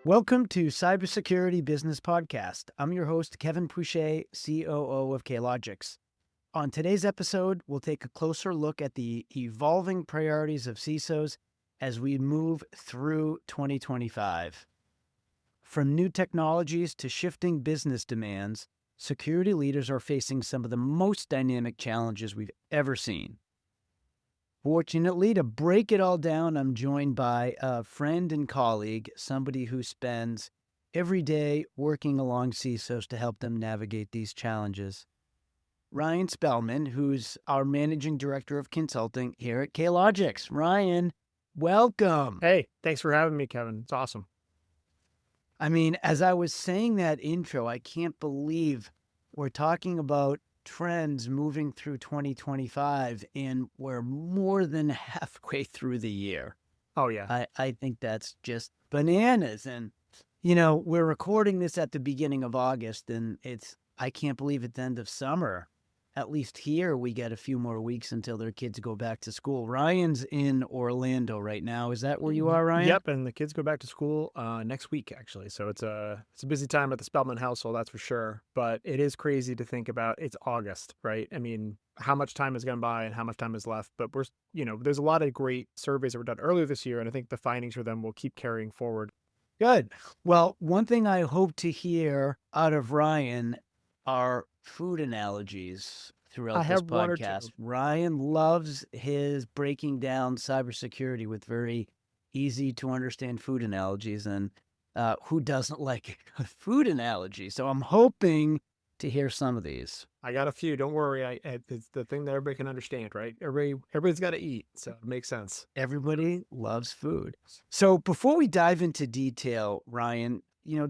Welcome to Cybersecurity Business Podcast. I'm your host, Kevin Pouche, COO of K. Logix. On today's episode, we'll take a closer look at the evolving priorities of CISOs as we move through 2025. From new technologies to shifting business demands, security leaders are facing some of the most dynamic challenges we've ever seen. Fortunately, to break it all down, I'm joined by a friend and colleague, somebody who spends every day working along CISOs to help them navigate these challenges. Ryan Spelman, who's our Managing Director of Consulting here at K Logix. Ryan, welcome. Hey, thanks for having me, Kevin. It's awesome. I mean, as I was saying that intro, I can't believe we're talking about trends moving through 2025 and we're more than halfway through the year. Oh, yeah. I think that's just bananas. And, you know, we're recording this at the beginning of August and I can't believe it's the end of summer. At least here, we get a few more weeks until their kids go back to school. Ryan's in Orlando right now. Is that where you are, Ryan? Yep, and the kids go back to school next week, actually. So it's a busy time at the Spelman household, that's for sure. But it is crazy to think about. It's August, right? I mean, how much time has gone by and how much time is left? But there's a lot of great surveys that were done earlier this year, and I think the findings for them will keep carrying forward. Good. Well, one thing I hope to hear out of Ryan are food analogies throughout I this have one or podcast. two. Ryan loves his breaking down cybersecurity with very easy to understand food analogies, and who doesn't like a food analogy? So I'm hoping to hear some of these. I got a few. Don't worry. It's the thing that everybody can understand, right? Everybody's got to eat, so it makes sense. Everybody loves food. So before we dive into detail, Ryan,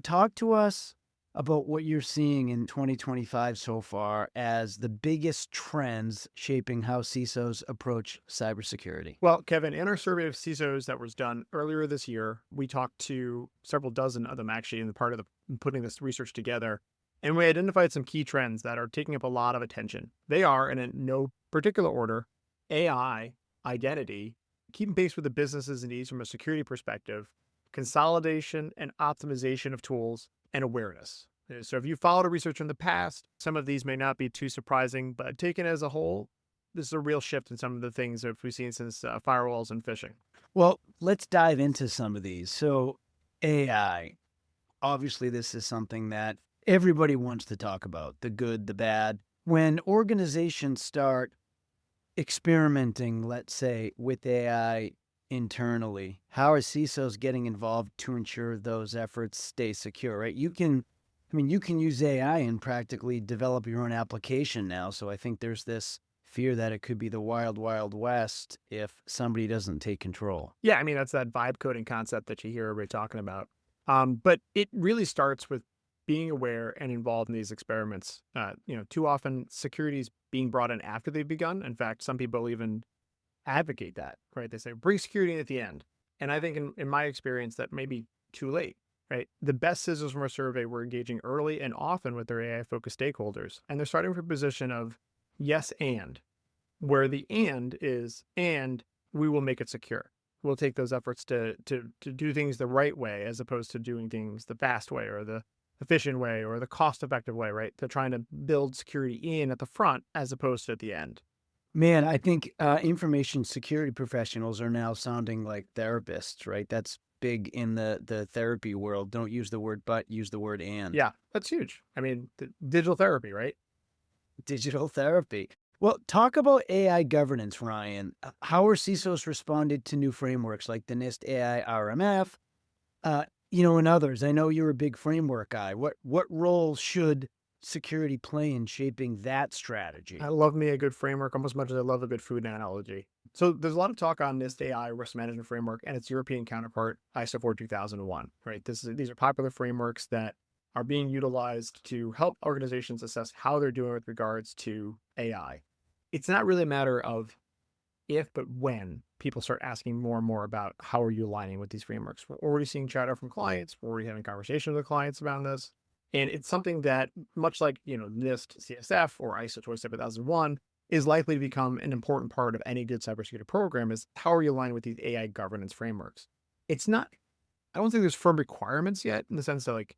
talk to us about what you're seeing in 2025 so far as the biggest trends shaping how CISOs approach cybersecurity. Well, Kevin, in our survey of CISOs that was done earlier this year, we talked to several dozen of them actually in the part of putting this research together. And we identified some key trends that are taking up a lot of attention. They are, and in no particular order, AI, identity, keeping pace with the business's needs from a security perspective, consolidation and optimization of tools, and awareness. So if you followed a research in the past, some of these may not be too surprising, but taken as a whole, this is a real shift in some of the things that we've seen since firewalls and phishing. Well, let's dive into some of these. So AI, obviously this is something that everybody wants to talk about, the good, the bad. When organizations start experimenting, let's say, with AI internally, how are CISOs getting involved to ensure those efforts stay secure, right? You can use AI and practically develop your own application now. So I think there's this fear that it could be the wild, wild west if somebody doesn't take control. Yeah, I mean, that's that vibe coding concept that you hear everybody talking about. But it really starts with being aware and involved in these experiments. Too often security is being brought in after they've begun. In fact, some people even advocate that, right? They say, bring security in at the end. And I think in my experience, that may be too late, right? The best CISOs from our survey were engaging early and often with their AI-focused stakeholders. And they're starting from a position of yes and, where the and is, and we will make it secure. We'll take those efforts to do things the right way as opposed to doing things the fast way or the efficient way or the cost-effective way, right? They're trying to build security in at the front as opposed to at the end. Man, I think information security professionals are now sounding like therapists, right? That's big in the therapy world. Don't use the word but, use the word and. Yeah, that's huge. I mean, digital therapy, right? Digital therapy. Well, talk about AI governance, Ryan. How are CISOs responded to new frameworks like the NIST AI RMF, and others? I know you're a big framework guy. What role should security play in shaping that strategy? I love me a good framework almost as much as I love a good food analogy. So there's a lot of talk on NIST AI risk management framework and its European counterpart, ISO 42001, right? These are popular frameworks that are being utilized to help organizations assess how they're doing with regards to AI. It's not really a matter of if, but when people start asking more and more about how are you aligning with these frameworks. We're already seeing chatter from clients. We're already having conversations with clients about this. And it's something that, much like, NIST CSF or ISO 27001, is likely to become an important part of any good cybersecurity program is how are you aligning with these AI governance frameworks? It's not I don't think there's firm requirements yet in the sense that like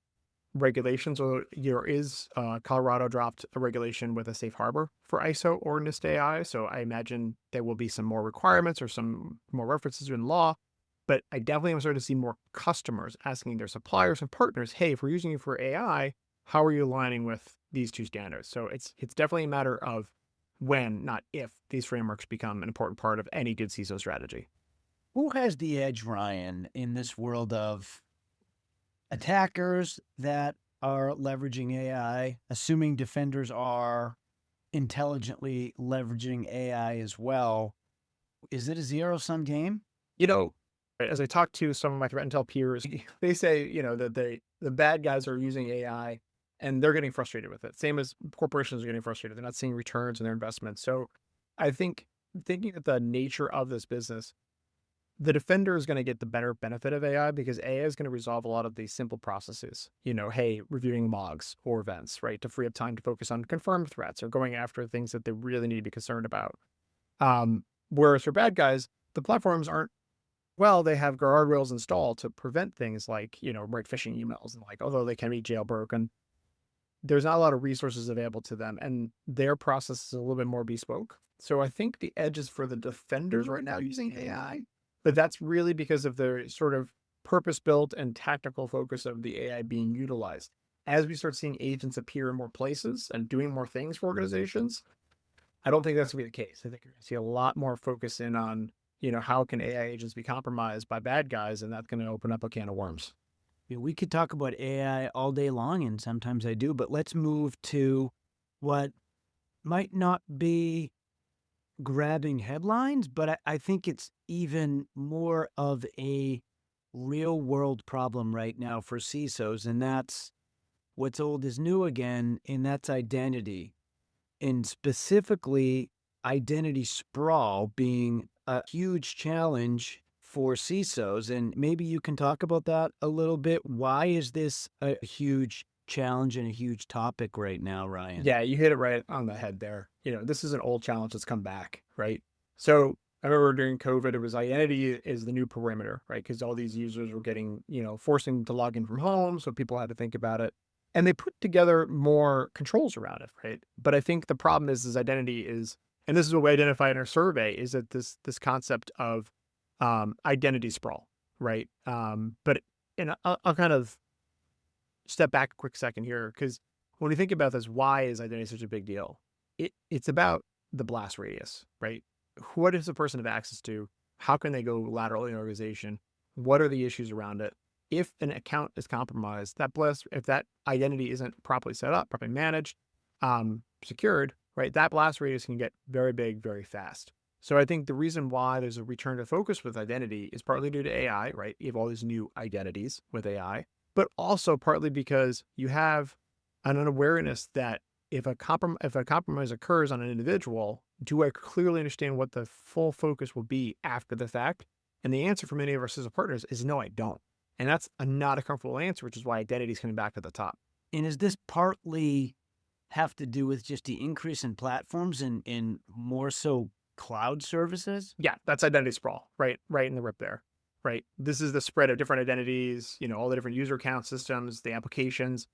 regulations, or there is Colorado dropped a regulation with a safe harbor for ISO or NIST AI. So I imagine there will be some more requirements or some more references in law. But I definitely am starting to see more customers asking their suppliers and partners, hey, if we're using you for AI, how are you aligning with these two standards? So it's definitely a matter of when, not if, these frameworks become an important part of any good CISO strategy. Who has the edge, Ryan, in this world of attackers that are leveraging AI, assuming defenders are intelligently leveraging AI as well? Is it a zero-sum game? You know, as I talk to some of my threat intel peers, they say, that the bad guys are using AI and they're getting frustrated with it. Same as corporations are getting frustrated. They're not seeing returns in their investments. So I think thinking of the nature of this business, the defender is going to get the better benefit of AI because AI is going to resolve a lot of these simple processes. Hey, reviewing logs or events, right? To free up time to focus on confirmed threats or going after things that they really need to be concerned about. Whereas for bad guys, the platforms aren't, well, they have guardrails installed to prevent things like, right, phishing emails and like, although they can be jailbroken, there's not a lot of resources available to them. And their process is a little bit more bespoke. So I think the edge is for the defenders right now using AI, but that's really because of the sort of purpose-built and tactical focus of the AI being utilized. As we start seeing agents appear in more places and doing more things for organizations, I don't think that's going to be the case. I think you're going to see a lot more focus in on, how can AI agents be compromised by bad guys? And that's going to open up a can of worms. We could talk about AI all day long, and sometimes I do, but let's move to what might not be grabbing headlines, but I think it's even more of a real world problem right now for CISOs, and that's what's old is new again, and that's identity. And specifically, identity sprawl being a huge challenge for CISOs. And maybe you can talk about that a little bit. Why is this a huge challenge and a huge topic right now, Ryan? Yeah, you hit it right on the head there. This is an old challenge that's come back, right? So I remember during COVID, it was identity is the new perimeter, right? Because all these users were getting, forcing them to log in from home. So people had to think about it. And they put together more controls around it, right? But I think the problem is identity is, and this is what we identify in our survey, is that this concept of identity sprawl, right? But I'll kind of step back a quick second here, because when we think about this, why is identity such a big deal? It's about the blast radius, right? What does a person have access to? How can they go laterally in an organization? What are the issues around it? If an account is compromised, if that identity isn't properly set up, properly managed, secured, right, that blast radius can get very big, very fast. So I think the reason why there's a return to focus with identity is partly due to AI, right? You have all these new identities with AI, but also partly because you have an awareness that if a compromise occurs on an individual, do I clearly understand what the full focus will be after the fact? And the answer for many of our CISO partners is no, I don't. And that's not a comfortable answer, which is why identity is coming back to the top. And is this partly have to do with just the increase in platforms and more so cloud services? Yeah, that's identity sprawl, right in the rip there, right? This is the spread of different identities, all the different user account systems, the applications.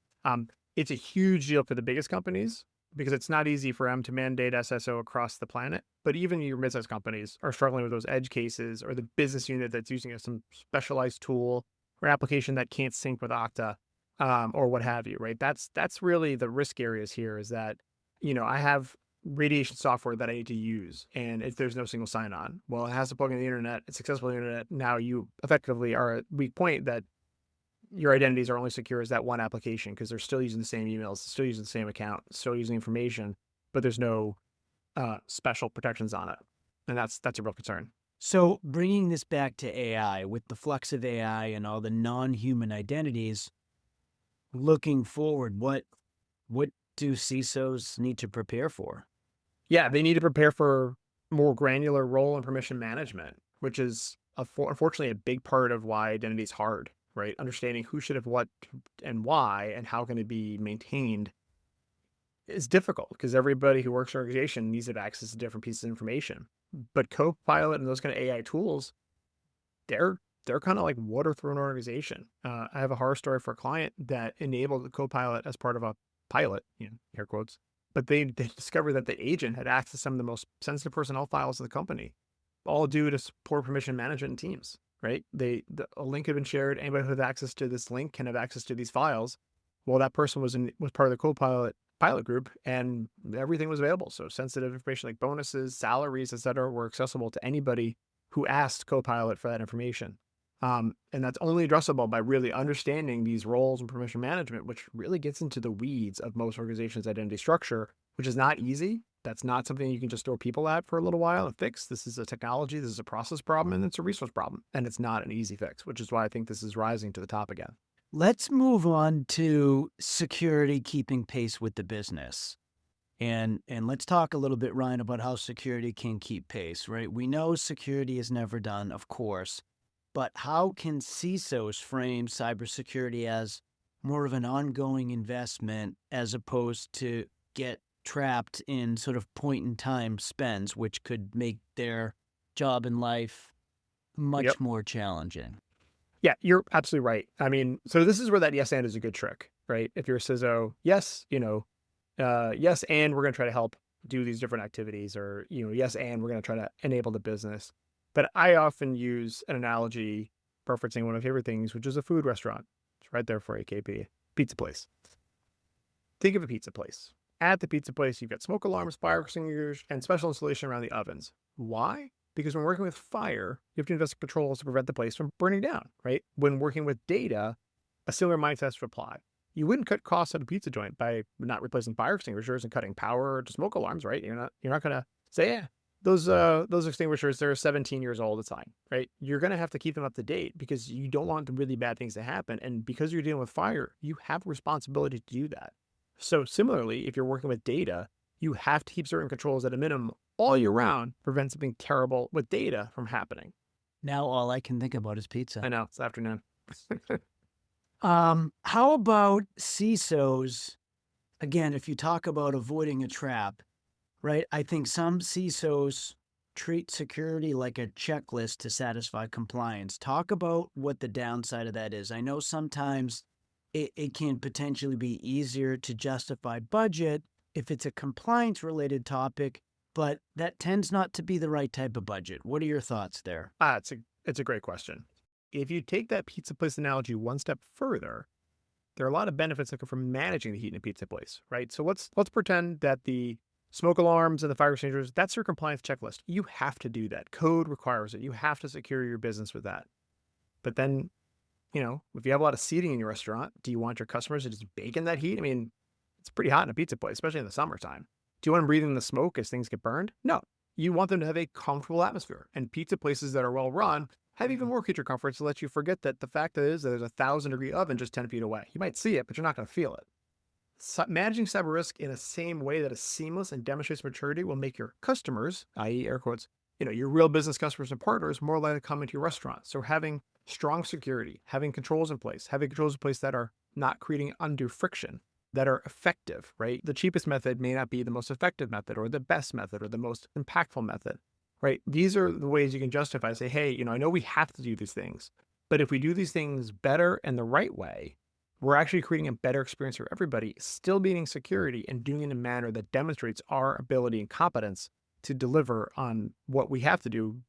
It's a huge deal for the biggest companies because it's not easy for them to mandate SSO across the planet. But even your mid-sized companies are struggling with those edge cases, or the business unit that's using some specialized tool or application that can't sync with Okta, or what have you, right? That's really the risk areas here, is that, I have radiation software that I need to use, and if there's no single sign-on, well, it has to plug in the internet, it's accessible to the internet. Now you effectively are at weak point that your identities are only secure as that one application because they're still using the same emails, still using the same account, still using information, but there's no special protections on it. And that's a real concern. So bringing this back to AI, with the flux of AI and all the non-human identities, looking forward, what do CISOs need to prepare for? Yeah, they need to prepare for more granular role and permission management, which is unfortunately a big part of why identity is hard, right? Understanding who should have what and why and how can it be maintained is difficult because everybody who works in an organization needs to have access to different pieces of information. But Copilot and those kind of AI tools, they're they're kind of like water through an organization. I have a horror story for a client that enabled the Copilot as part of a pilot, air quotes, but they discovered that the agent had access to some of the most sensitive personnel files of the company, all due to poor permission management in Teams, right? A link had been shared. Anybody who has access to this link can have access to these files. Well, that person was part of the Copilot pilot group, and everything was available. So sensitive information like bonuses, salaries, et cetera, were accessible to anybody who asked Copilot for that information. And that's only addressable by really understanding these roles and permission management, which really gets into the weeds of most organizations' identity structure, which is not easy. That's not something you can just throw people at for a little while and fix. This is a technology, this is a process problem, and it's a resource problem. And it's not an easy fix, which is why I think this is rising to the top again. Let's move on to security keeping pace with the business. And let's talk a little bit, Ryan, about how security can keep pace, right? We know security is never done, of course, but how can CISOs frame cybersecurity as more of an ongoing investment as opposed to get trapped in sort of point in time spends, which could make their job in life much Yep. more challenging? Yeah, you're absolutely right. I mean, so this is where that yes and is a good trick, right? If you're a CISO, yes, yes, and we're going to try to help do these different activities, or, yes, and we're going to try to enable the business. But I often use an analogy referencing one of my favorite things, which is a food restaurant. It's right there for you, KP, pizza place. Think of a pizza place. At the pizza place, you've got smoke alarms, fire extinguishers, and special installation around the ovens. Why? Because when working with fire, you have to invest in controls to prevent the place from burning down, right? When working with data, a similar mindset has to apply. You wouldn't cut costs at a pizza joint by not replacing fire extinguishers and cutting power to smoke alarms, right? You're not going to say, yeah, those extinguishers, they're 17 years old, it's fine, right? You're going to have to keep them up to date because you don't want the really bad things to happen. And because you're dealing with fire, you have a responsibility to do that. So similarly, if you're working with data, you have to keep certain controls at a minimum all year round, prevent something terrible with data from happening. Now all I can think about is I pizza. know, it's afternoon. How about CISOs? Again, if you talk about avoiding a trap, right? I think some CISOs treat security like a checklist to satisfy compliance. Talk about what the downside of that is. I know sometimes it can potentially be easier to justify budget if it's a compliance related topic, but that tends not to be the right type of budget. What are your thoughts there? It's a great question. If you take that pizza place analogy one step further, there are a lot of benefits that come from managing the heat in a pizza place, right? So let's pretend that the smoke alarms and the fire extinguishers, that's your compliance checklist. You have to do that. Code requires it. You have to secure your business with that. But then, if you have a lot of seating in your restaurant, do you want your customers to just bake in that heat? I mean, it's pretty hot in a pizza place, especially in the summertime. Do you want them breathing the smoke as things get burned? No. You want them to have a comfortable atmosphere. And pizza places that are well run have even more creature comforts to let you forget that the fact is that there's a 1,000-degree oven just 10 feet away. You might see it, but you're not going to feel it. Managing cyber risk in the same way that is seamless and demonstrates maturity will make your customers, i.e. air quotes, your real business customers and partners, more likely to come into your restaurant. So having strong security, having controls in place that are not creating undue friction, that are effective, right? The cheapest method may not be the most effective method or the best method or the most impactful method, right? These are the ways you can justify, say, hey, I know we have to do these things, but if we do these things better and the right way, we're actually creating a better experience for everybody, still meeting security and doing it in a manner that demonstrates our ability and competence to deliver on what we have to do.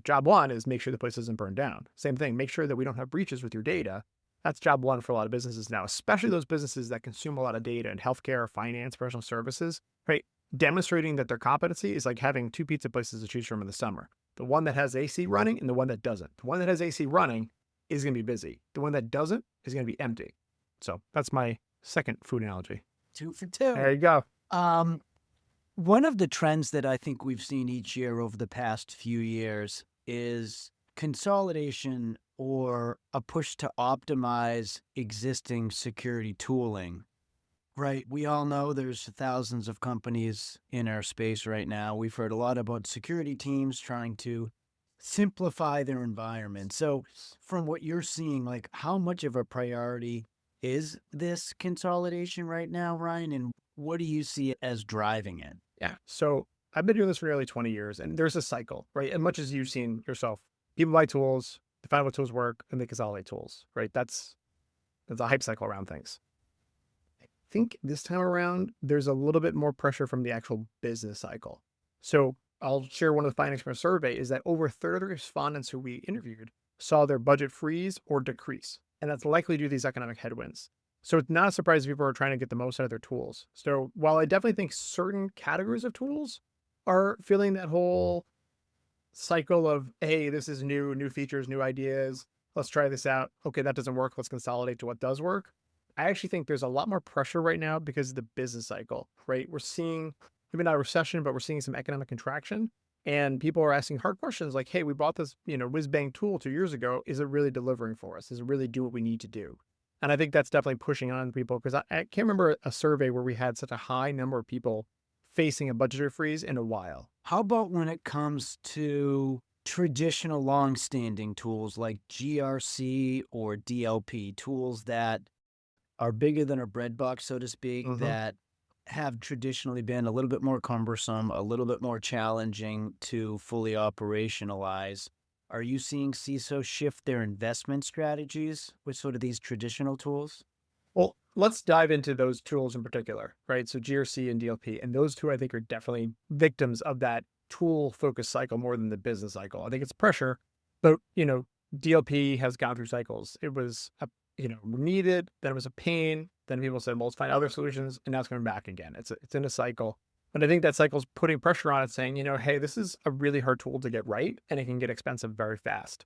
Job one is make sure the place doesn't burn down. Same thing, make sure that we don't have breaches with your data. That's job one for a lot of businesses now, especially those businesses that consume a lot of data in healthcare, finance, professional services, right? Demonstrating that their competency is like having two pizza places to choose from in the summer. The one that has AC running and the one that doesn't. The one that has AC running is going to be busy. The one that doesn't is going to be empty. So that's my second food analogy. 2 for 2. There you go. One of the trends that I think we've seen each year over the past few years is consolidation or a push to optimize existing security tooling, right? We all know there's thousands of companies in our space right now. We've heard a lot about security teams trying to simplify their environment. So from what you're seeing, like how much of a priority is this consolidation right now, Ryan? And what do you see as driving it? Yeah. So I've been doing this for nearly 20 years and there's a cycle, right? As much as you've seen yourself, people buy tools, define what tools work, and they consolidate tools, right? That's a hype cycle around things. I think this time around, there's a little bit more pressure from the actual business cycle. So I'll share one of the findings from a survey is that over a third of the respondents who we interviewed saw their budget freeze or decrease. And that's likely due to these economic headwinds. So it's not a surprise if people are trying to get the most out of their tools. So while I definitely think certain categories of tools are feeling that whole cycle of, hey, this is new features, new ideas. Let's try this out. Okay, that doesn't work. Let's consolidate to what does work. I actually think there's a lot more pressure right now because of the business cycle, right? We're seeing maybe not a recession, but we're seeing some economic contraction. And people are asking hard questions like, hey, we bought this, whiz bang tool 2 years ago. Is it really delivering for us? Does it really do what we need to do? And I think that's definitely pushing on people because I can't remember a survey where we had such a high number of people facing a budgetary freeze in a while. How about when it comes to traditional long-standing tools like GRC or DLP, tools that are bigger than a breadbox, so to speak, that have traditionally been a little bit more cumbersome, a little bit more challenging to fully operationalize? Are you seeing CISOs shift their investment strategies with sort of these traditional tools? Well, let's dive into those tools in particular, right? So GRC and DLP, and those two I think are definitely victims of that tool focused cycle more than the business cycle. I think it's pressure, but DLP has gone through cycles. It was needed, then it was a pain, then people said, well, let's find other solutions, and now it's coming back again. It's in a cycle. But I think that cycle is putting pressure on it, saying, hey, this is a really hard tool to get right, and it can get expensive very fast.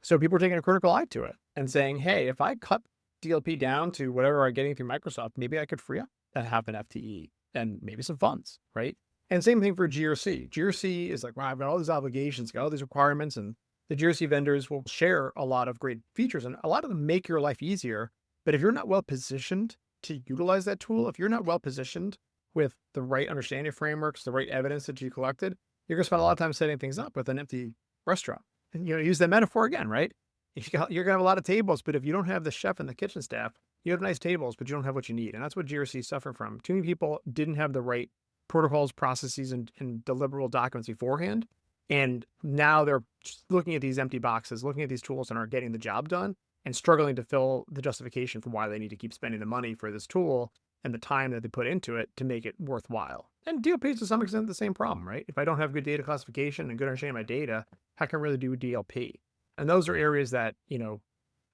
So people are taking a critical eye to it and saying, hey, if I cut DLP down to whatever I'm getting through Microsoft, maybe I could free up that half an FTE and maybe some funds, right? And same thing for GRC. GRC is like, well, I've got all these obligations, got all these requirements, and the GRC vendors will share a lot of great features, and a lot of them make your life easier. But if you're not well positioned to utilize that tool, if you're not well positioned with the right understanding of frameworks, the right evidence that you collected, you're going to spend a lot of time setting things up with an empty restaurant. And use that metaphor again, right? You're going to have a lot of tables, but if you don't have the chef and the kitchen staff, you have nice tables, but you don't have what you need. And that's what GRC suffered from. Too many people didn't have the right protocols, processes, and deliverable documents beforehand. And now they're just looking at these empty boxes, looking at these tools and aren't getting the job done and struggling to fill the justification for why they need to keep spending the money for this tool and the time that they put into it to make it worthwhile. And DLP is to some extent the same problem, right? If I don't have good data classification and good understanding of my data, how can I really do DLP? And those are areas that,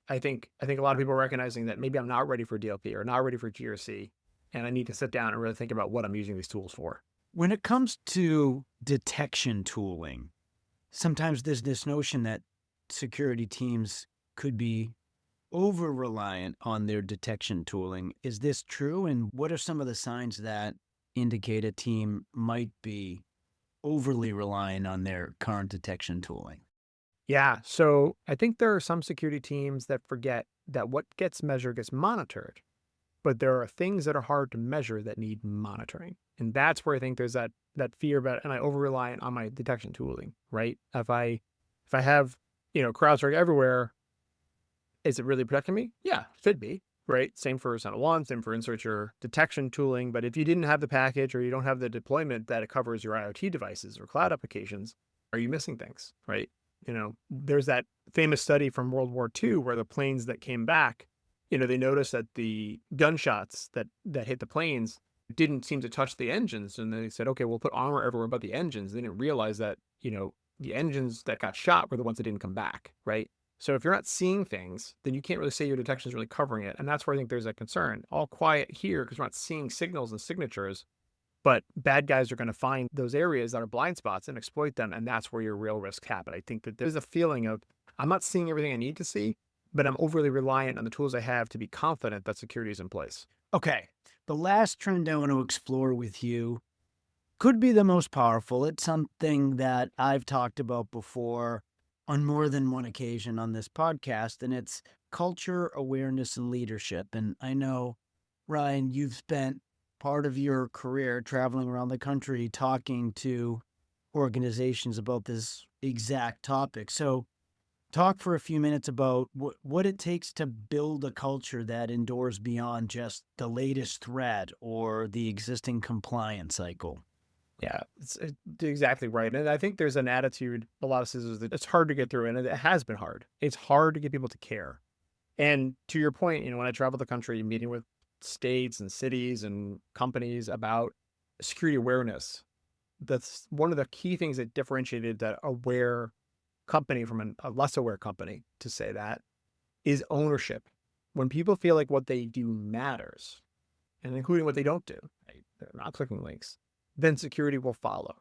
I think a lot of people are recognizing that maybe I'm not ready for DLP or not ready for GRC, and I need to sit down and really think about what I'm using these tools for. When it comes to detection tooling, sometimes there's this notion that security teams could be over-reliant on their detection tooling. Is this true? And what are some of the signs that indicate a team might be overly reliant on their current detection tooling? Yeah, so I think there are some security teams that forget that what gets measured gets monitored, but there are things that are hard to measure that need monitoring. And that's where I think there's that fear about, am I over-reliant on my detection tooling, right? If I have, CrowdStrike everywhere, is it really protecting me? Yeah, it should be, right? Same for Sentinel-1, same for insert your detection tooling. But if you didn't have the package or you don't have the deployment that it covers your IoT devices or cloud applications, are you missing things, right? There's that famous study from World War II where the planes that came back, they noticed that the gunshots that hit the planes didn't seem to touch the engines. And they said, okay, we'll put armor everywhere but the engines. They didn't realize that, the engines that got shot were the ones that didn't come back, right? So if you're not seeing things, then you can't really say your detection is really covering it. And that's where I think there's a concern. All quiet here because we're not seeing signals and signatures, but bad guys are going to find those areas that are blind spots and exploit them. And that's where your real risks happen. I think that there's a feeling of, I'm not seeing everything I need to see, but I'm overly reliant on the tools I have to be confident that security is in place. Okay. The last trend I want to explore with you could be the most powerful. It's something that I've talked about before on more than one occasion on this podcast, and it's culture, awareness, and leadership. And I know, Ryan, you've spent part of your career traveling around the country talking to organizations about this exact topic. So talk for a few minutes about what it takes to build a culture that endures beyond just the latest threat or the existing compliance cycle. Yeah, it's exactly right. And I think there's an attitude, a lot of CISOs, that it's hard to get through, and it has been hard. It's hard to get people to care. And to your point, when I travel the country, meeting with states and cities and companies about security awareness, that's one of the key things that differentiated that aware company from a less aware company, to say that, is ownership. When people feel like what they do matters, and including what they don't do, right? They're not clicking links, then security will follow.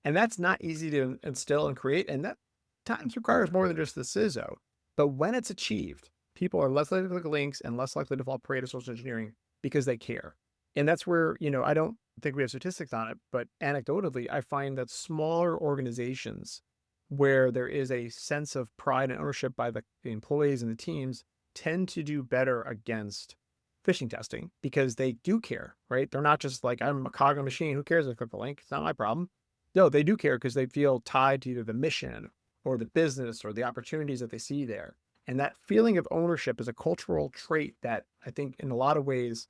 And that's not easy to instill and create. And that times requires more than just the CISO. But when it's achieved, people are less likely to click links and less likely to fall prey to social engineering because they care. And that's where, I don't think we have statistics on it, but anecdotally, I find that smaller organizations where there is a sense of pride and ownership by the employees and the teams tend to do better against phishing testing because they do care, right? They're not just like, I'm a cog in a machine. Who cares if I click a link? It's not my problem. No, they do care because they feel tied to either the mission or the business or the opportunities that they see there. And that feeling of ownership is a cultural trait that I think in a lot of ways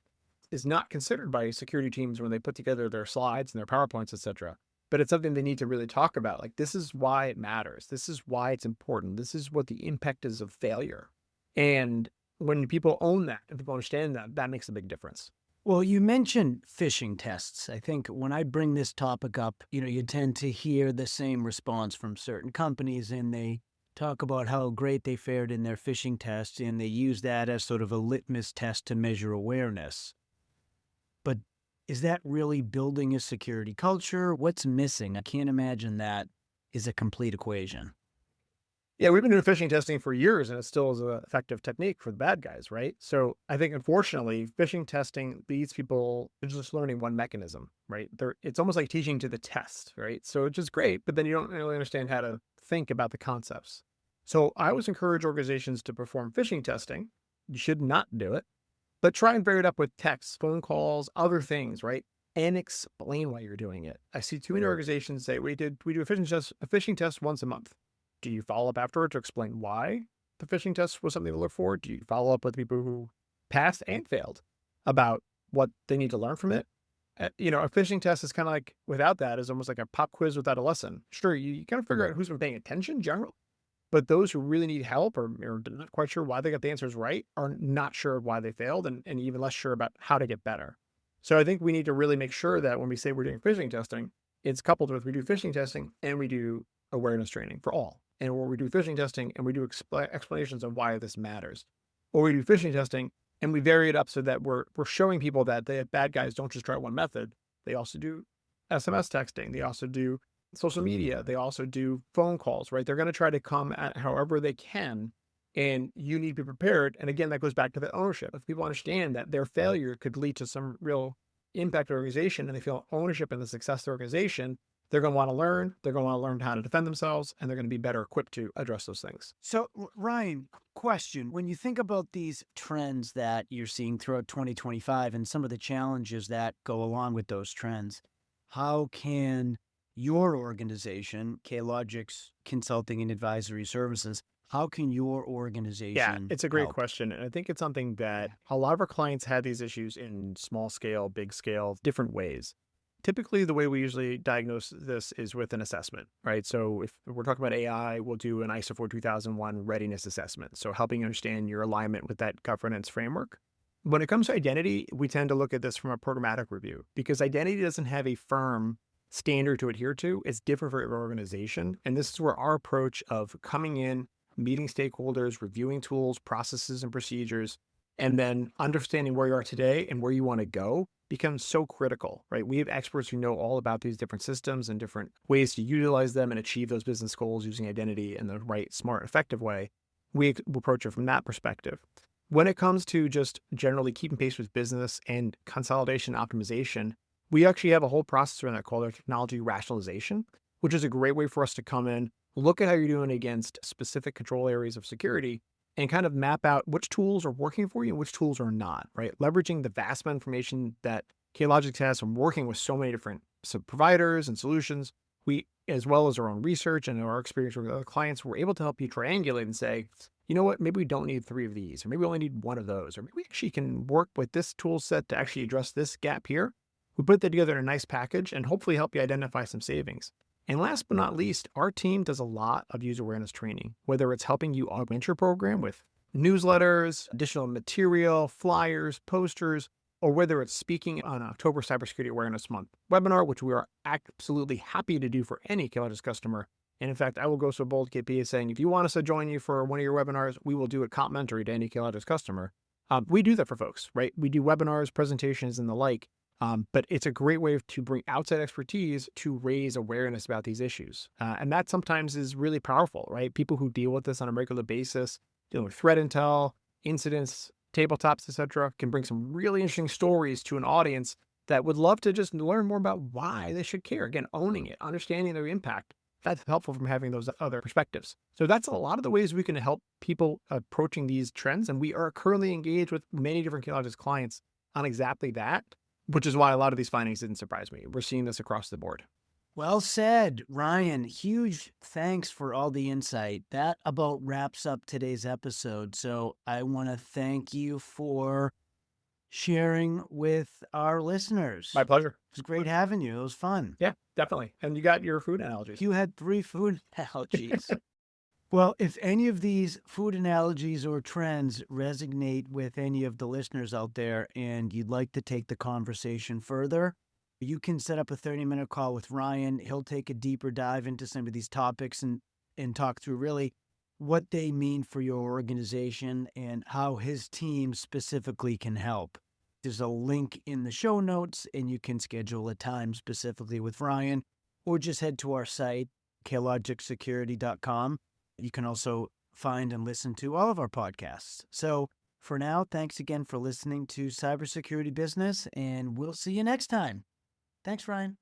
is not considered by security teams when they put together their slides and their PowerPoints, et cetera. But it's something they need to really talk about. Like, this is why it matters. This is why it's important. This is what the impact is of failure. And when people own that and people understand that, that makes a big difference. Well, you mentioned phishing tests. I think when I bring this topic up, you tend to hear the same response from certain companies, and they talk about how great they fared in their phishing tests, and they use that as sort of a litmus test to measure awareness. But is that really building a security culture? What's missing? I can't imagine that is a complete equation. Yeah, we've been doing phishing testing for years, and it still is an effective technique for the bad guys, right? So I think, unfortunately, phishing testing leads people to just learning one mechanism, right? It's almost like teaching to the test, right? So it's just great, but then you don't really understand how to think about the concepts. So I always encourage organizations to perform phishing testing. You should not do it, but try and vary it up with texts, phone calls, other things, right? And explain why you're doing it. I see too many organizations say, we do a phishing test once a month. Do you follow up afterward to explain why the phishing test was something to look for? Do you follow up with people who passed and failed about what they need to learn from it? A phishing test is kind of like, without that, is almost like a pop quiz without a lesson. Sure, you kind of figure out who's been paying attention generally, but those who really need help or are not quite sure why they got the answers right are not sure why they failed and even less sure about how to get better. So I think we need to really make sure that when we say we're doing phishing testing, it's coupled with we do phishing testing and we do awareness training for all. And where we do phishing testing and we do explanations of why this matters. Or we do phishing testing and we vary it up so that we're showing people that the bad guys don't just try one method. They also do SMS texting. They also do social media. They also do phone calls, right? They're going to try to come at however they can. And you need to be prepared. And again, that goes back to the ownership. If people understand that their failure could lead to some real impact to the organization and they feel ownership in the success of the organization, they're going to want to learn. They're going to want to learn how to defend themselves, and they're going to be better equipped to address those things. So, Ryan, question. When you think about these trends that you're seeing throughout 2025 and some of the challenges that go along with those trends, how can your organization, K-Logix Consulting and Advisory Services, how can your organization Yeah, it's a great help? question. And I think it's something that a lot of our clients had these issues in small scale, big scale, different ways. Typically, the way we usually diagnose this is with an assessment, right? So if we're talking about AI, we'll do an ISO 42001 readiness assessment. So helping you understand your alignment with that governance framework. When it comes to identity, we tend to look at this from a programmatic review because identity doesn't have a firm standard to adhere to. It's different for every organization. And this is where our approach of coming in, meeting stakeholders, reviewing tools, processes, and procedures, and then understanding where you are today and where you want to go becomes so critical, right? We have experts who know all about these different systems and different ways to utilize them and achieve those business goals using identity in the right, smart, effective way. We approach it from that perspective. When it comes to just generally keeping pace with business and consolidation optimization, we actually have a whole process around that called our technology rationalization, which is a great way for us to come in, look at how you're doing against specific control areas of security, and kind of map out which tools are working for you and which tools are not, right? Leveraging the vast amount of information that K-Logix has from working with so many different providers and solutions, we, as well as our own research and our experience with other clients, we're able to help you triangulate and say, you know what, maybe we don't need 3 of these, or maybe we only need 1 of those, or maybe we actually can work with this tool set to actually address this gap here. We put that together in a nice package and hopefully help you identify some savings. And last but not least, our team does a lot of user awareness training, whether it's helping you augment your program with newsletters, additional material, flyers, posters, or whether it's speaking on October Cybersecurity Awareness Month webinar, which we are absolutely happy to do for any K-Logix customer. And in fact, I will go so bold, KP, as saying, if you want us to join you for one of your webinars, we will do it complimentary to any K-Logix customer. We do that for folks, right? We do webinars, presentations, and the like. But it's a great way to bring outside expertise to raise awareness about these issues. And that sometimes is really powerful, right? People who deal with this on a regular basis, dealing with threat intel, incidents, tabletops, etc., can bring some really interesting stories to an audience that would love to just learn more about why they should care. Again, owning it, understanding their impact. That's helpful from having those other perspectives. So that's a lot of the ways we can help people approaching these trends. And we are currently engaged with many different K-Logix clients on exactly that, which is why a lot of these findings didn't surprise me. We're seeing this across the board. Well said, Ryan. Huge thanks for all the insight. That about wraps up today's episode. So I want to thank you for sharing with our listeners. My pleasure. It was great having you. It was fun. Yeah, definitely. And you got your food analogies. You had 3 food analogies. Well, if any of these food analogies or trends resonate with any of the listeners out there and you'd like to take the conversation further, you can set up a 30-minute call with Ryan. He'll take a deeper dive into some of these topics and talk through really what they mean for your organization and how his team specifically can help. There's a link in the show notes, and you can schedule a time specifically with Ryan, or just head to our site, klogixsecurity.com. You can also find and listen to all of our podcasts. So for now, thanks again for listening to Cybersecurity Business, and we'll see you next time. Thanks, Ryan.